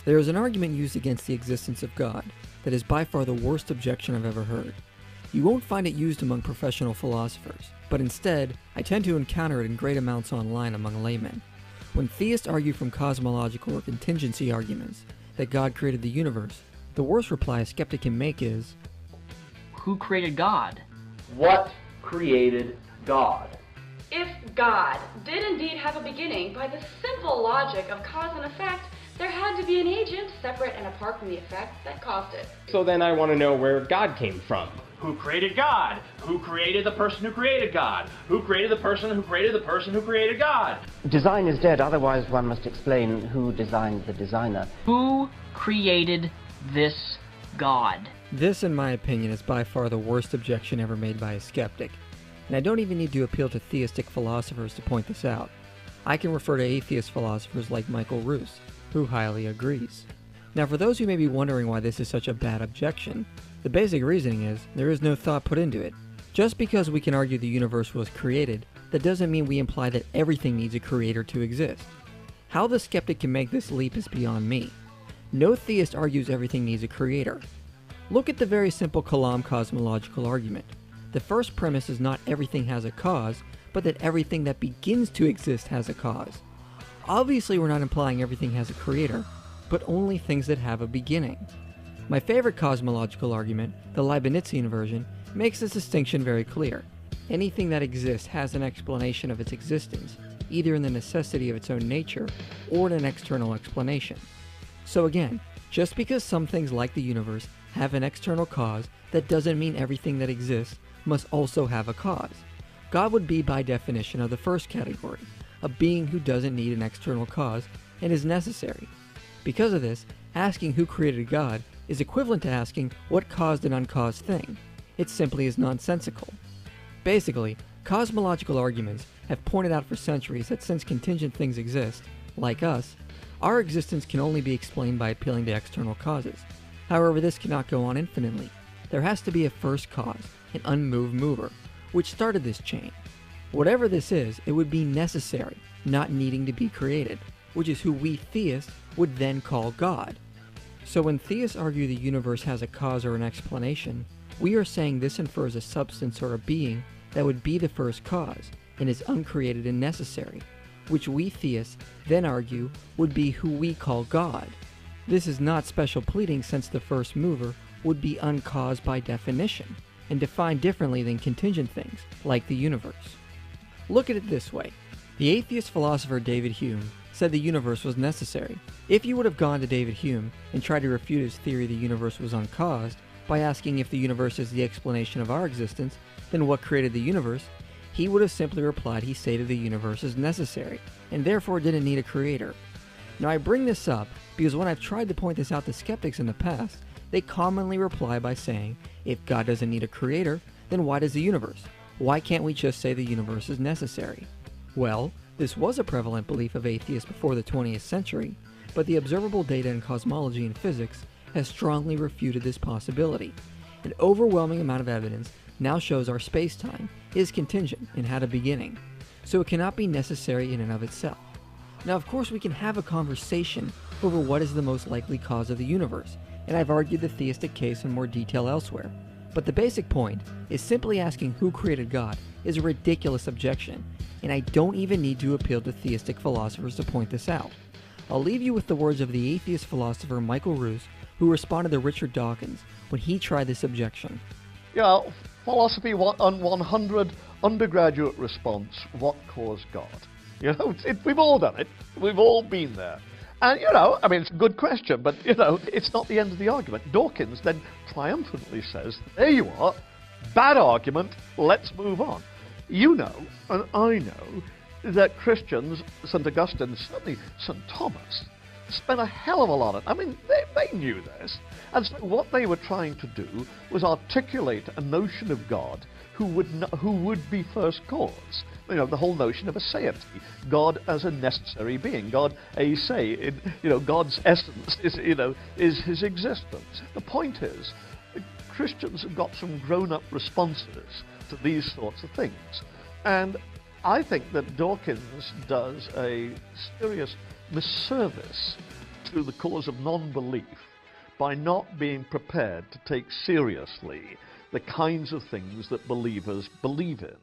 There is an argument used against the existence of God that is by far the worst objection I've ever heard. You won't find it used among professional philosophers, but instead, I tend to encounter it in great amounts online among laymen. When theists argue from cosmological or contingency arguments that God created the universe, the worst reply a skeptic can make is, who created God? What created God? If God did indeed have a beginning, by the simple logic of cause and effect, there had to be an agent separate and apart from the effect that caused it. So then I want to know where God came from. Who created God? Who created the person who created God? Who created the person who created the person who created God? Design is dead, otherwise one must explain who designed the designer. Who created this God? This, in my opinion, is by far the worst objection ever made by a skeptic. And I don't even need to appeal to theistic philosophers to point this out. I can refer to atheist philosophers like Michael Ruse, who highly agrees. Now, for those who may be wondering why this is such a bad objection, the basic reasoning is there is no thought put into it. Just because we can argue the universe was created, that doesn't mean we imply that everything needs a creator to exist. How the skeptic can make this leap is beyond me. No theist argues everything needs a creator. Look at the very simple Kalam cosmological argument. The first premise is not everything has a cause, but that everything that begins to exist has a cause. Obviously, we're not implying everything has a creator, but only things that have a beginning. My favorite cosmological argument, the Leibnizian version, makes this distinction very clear. Anything that exists has an explanation of its existence, either in the necessity of its own nature or in an external explanation. So again, just because some things like the universe have an external cause, that doesn't mean everything that exists must also have a cause. God would be by definition of the first category, a being who doesn't need an external cause and is necessary. Because of this, asking who created God is equivalent to asking what caused an uncaused thing. It simply is nonsensical. Basically, cosmological arguments have pointed out for centuries that since contingent things exist, like us, our existence can only be explained by appealing to external causes. However, this cannot go on infinitely. There has to be a first cause, an unmoved mover, which started this chain. Whatever this is, it would be necessary, not needing to be created, which is who we theists would then call God. So when theists argue the universe has a cause or an explanation, we are saying this infers a substance or a being that would be the first cause and is uncreated and necessary, which we theists then argue would be who we call God. This is not special pleading, since the first mover would be uncaused by definition and defined differently than contingent things like the universe. Look at it this way. The atheist philosopher David Hume said the universe was necessary. If you would have gone to David Hume and tried to refute his theory the universe was uncaused by asking if the universe is the explanation of our existence, then what created the universe, he would have simply replied he stated the universe is necessary and therefore didn't need a creator. Now, I bring this up because when I've tried to point this out to skeptics in the past, they commonly reply by saying, if God doesn't need a creator, then why does the universe? Why can't we just say the universe is necessary? Well, this was a prevalent belief of atheists before the 20th century, but the observable data in cosmology and physics has strongly refuted this possibility. An overwhelming amount of evidence now shows our space-time is contingent and had a beginning, so it cannot be necessary in and of itself. Now, of course, we can have a conversation over what is the most likely cause of the universe, and I've argued the theistic case in more detail elsewhere. But the basic point is simply asking who created God is a ridiculous objection, and I don't even need to appeal to theistic philosophers to point this out. I'll leave you with the words of the atheist philosopher Michael Ruse, who responded to Richard Dawkins when he tried this objection. Yeah, philosophy 100 undergraduate response, what caused God? You know, we've all done it. We've all been there. And, you know, I mean, it's a good question, but, you know, it's not the end of the argument. Dawkins then triumphantly says, there you are, bad argument, let's move on. You know, and I know, that Christians, St. Augustine, certainly St. Thomas, spent a hell of a lot of, I mean, they knew this. And so what they were trying to do was articulate a notion of God who would be first cause. You know, the whole notion of aseity, God as a necessary being, God a se, you know, God's essence is, you know, is his existence. The point is, Christians have got some grown-up responses to these sorts of things. And I think that Dawkins does a serious misservice through the cause of non-belief by not being prepared to take seriously the kinds of things that believers believe in.